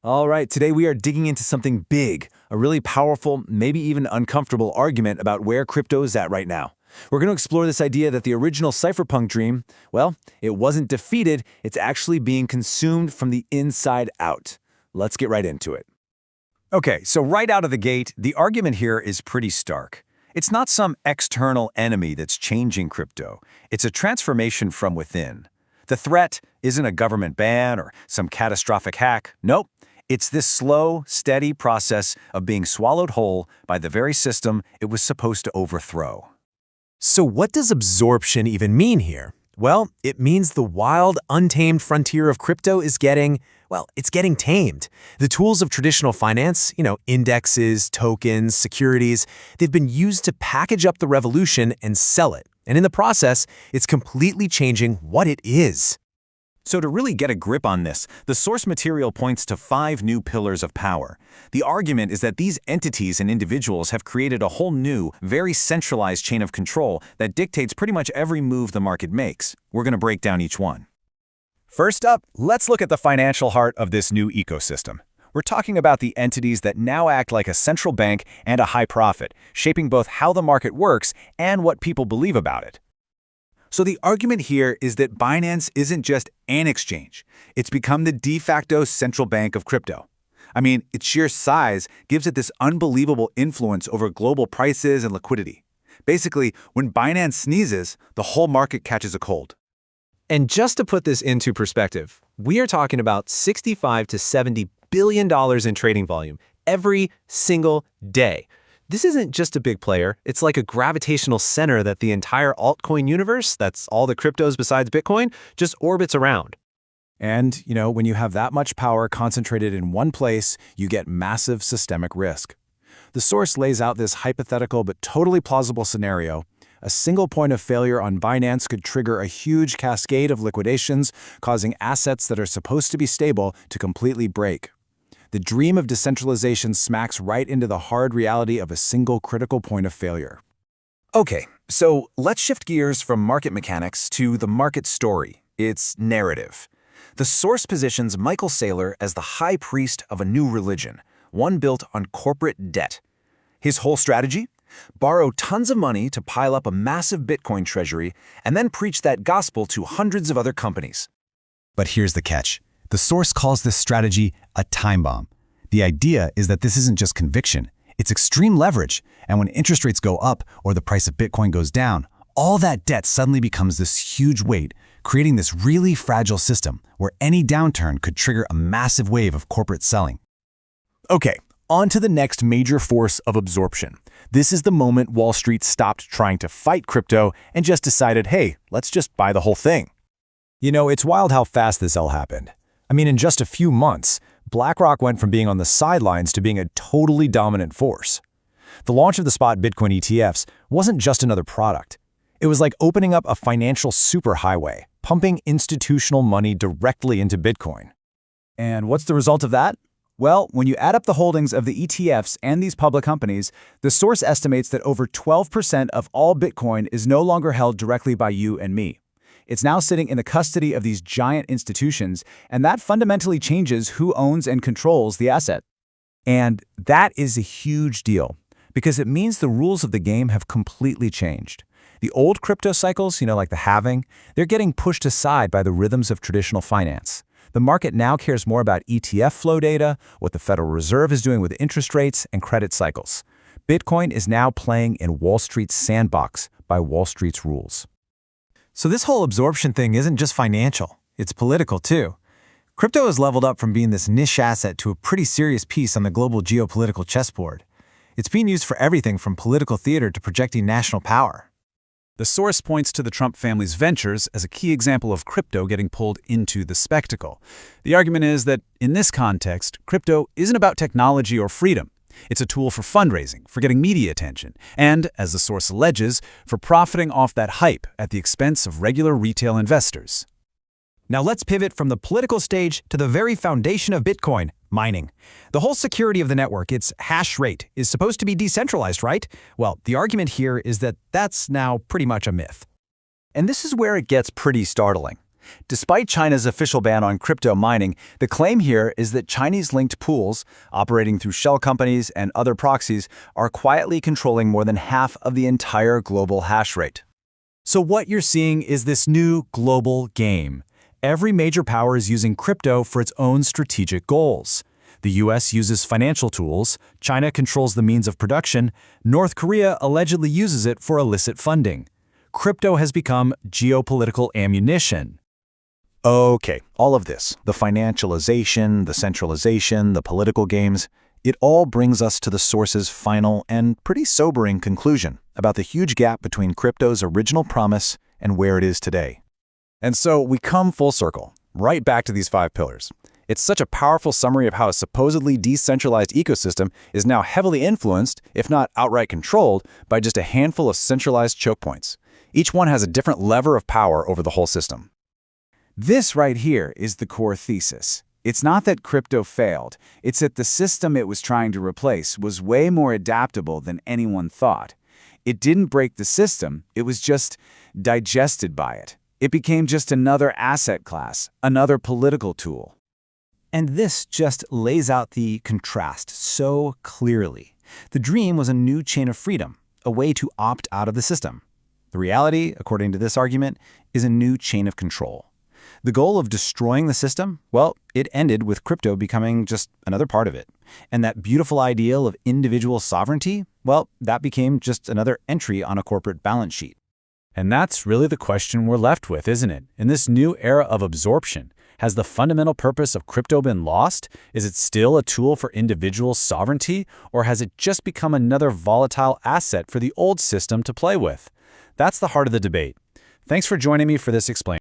All right, today we are digging into something big, a really powerful, maybe even uncomfortable argument about where crypto is at right now. We're going to explore this idea that the original cypherpunk dream, well, it wasn't defeated, it's actually being consumed from the inside out. Let's get right into it. Okay, so right out of the gate, the argument here is pretty stark. It's not some external enemy that's changing crypto. It's a transformation from within. The threat isn't a government ban or some catastrophic hack. Nope. It's this slow, steady process of being swallowed whole by the very system it was supposed to overthrow. So what does absorption even mean here? Well, it means the wild, untamed frontier of crypto is getting tamed. The tools of traditional finance, indexes, tokens, securities, they've been used to package up the revolution and sell it. And in the process, it's completely changing what it is. So to really get a grip on this, the source material points to 5 new pillars of power. The argument is that these entities and individuals have created a whole new, very centralized chain of control that dictates pretty much every move the market makes. We're going to break down each one. First up, let's look at the financial heart of this new ecosystem. We're talking about the entities that now act like a central bank and a high profit, shaping both how the market works and what people believe about it. So the argument here is that Binance isn't just an exchange. It's become the de facto central bank of crypto. I mean, its sheer size gives it this unbelievable influence over global prices and liquidity. Basically, when Binance sneezes, the whole market catches a cold. And just to put this into perspective, we are talking about $65 to $70 billion in trading volume every single day. This isn't just a big player, it's like a gravitational center that the entire altcoin universe, that's all the cryptos besides Bitcoin, just orbits around. And, when you have that much power concentrated in one place, you get massive systemic risk. The source lays out this hypothetical but totally plausible scenario. A single point of failure on Binance could trigger a huge cascade of liquidations, causing assets that are supposed to be stable to completely break. The dream of decentralization smacks right into the hard reality of a single critical point of failure. Okay, so let's shift gears from market mechanics to the market story, its narrative. The source positions Michael Saylor as the high priest of a new religion, one built on corporate debt. His whole strategy? Borrow tons of money to pile up a massive Bitcoin treasury and then preach that gospel to hundreds of other companies. But here's the catch. The source calls this strategy a time bomb. The idea is that this isn't just conviction, it's extreme leverage, and when interest rates go up or the price of Bitcoin goes down, all that debt suddenly becomes this huge weight, creating this really fragile system where any downturn could trigger a massive wave of corporate selling. Okay, on to the next major force of absorption. This is the moment Wall Street stopped trying to fight crypto and just decided, hey, let's just buy the whole thing. It's wild how fast this all happened. I mean, in just a few months, BlackRock went from being on the sidelines to being a totally dominant force. The launch of the spot Bitcoin ETFs wasn't just another product. It was like opening up a financial superhighway, pumping institutional money directly into Bitcoin. And what's the result of that? Well, when you add up the holdings of the ETFs and these public companies, the source estimates that over 12% of all Bitcoin is no longer held directly by you and me. It's now sitting in the custody of these giant institutions, and that fundamentally changes who owns and controls the asset. And that is a huge deal, because it means the rules of the game have completely changed. The old crypto cycles, like the halving, they're getting pushed aside by the rhythms of traditional finance. The market now cares more about ETF flow data, what the Federal Reserve is doing with interest rates and credit cycles. Bitcoin is now playing in Wall Street's sandbox by Wall Street's rules. So this whole absorption thing isn't just financial, it's political too. Crypto has leveled up from being this niche asset to a pretty serious piece on the global geopolitical chessboard. It's being used for everything from political theater to projecting national power. The source points to the Trump family's ventures as a key example of crypto getting pulled into the spectacle. The argument is that, in this context, crypto isn't about technology or freedom. It's a tool for fundraising, for getting media attention, and, as the source alleges, for profiting off that hype at the expense of regular retail investors. Now let's pivot from the political stage to the very foundation of Bitcoin, mining. The whole security of the network, its hash rate, is supposed to be decentralized, right? Well, the argument here is that that's now pretty much a myth. And this is where it gets pretty startling. Despite China's official ban on crypto mining, the claim here is that Chinese-linked pools, operating through shell companies and other proxies, are quietly controlling more than half of the entire global hash rate. So what you're seeing is this new global game. Every major power is using crypto for its own strategic goals. The US uses financial tools, China controls the means of production, North Korea allegedly uses it for illicit funding. Crypto has become geopolitical ammunition. Okay, all of this, the financialization, the centralization, the political games, it all brings us to the source's final and pretty sobering conclusion about the huge gap between crypto's original promise and where it is today. And so we come full circle, right back to these 5 pillars. It's such a powerful summary of how a supposedly decentralized ecosystem is now heavily influenced, if not outright controlled, by just a handful of centralized choke points. Each one has a different lever of power over the whole system. This right here is the core thesis. It's not that crypto failed, it's that the system it was trying to replace was way more adaptable than anyone thought. It didn't break the system, it was just digested by it. It became just another asset class, another political tool. And this just lays out the contrast so clearly. The dream was a new chain of freedom, a way to opt out of the system. The reality, according to this argument, is a new chain of control. The goal of destroying the system, well, it ended with crypto becoming just another part of it. And that beautiful ideal of individual sovereignty, well, that became just another entry on a corporate balance sheet. And that's really the question we're left with, isn't it? In this new era of absorption, has the fundamental purpose of crypto been lost? Is it still a tool for individual sovereignty, or has it just become another volatile asset for the old system to play with? That's the heart of the debate. Thanks for joining me for this Explain.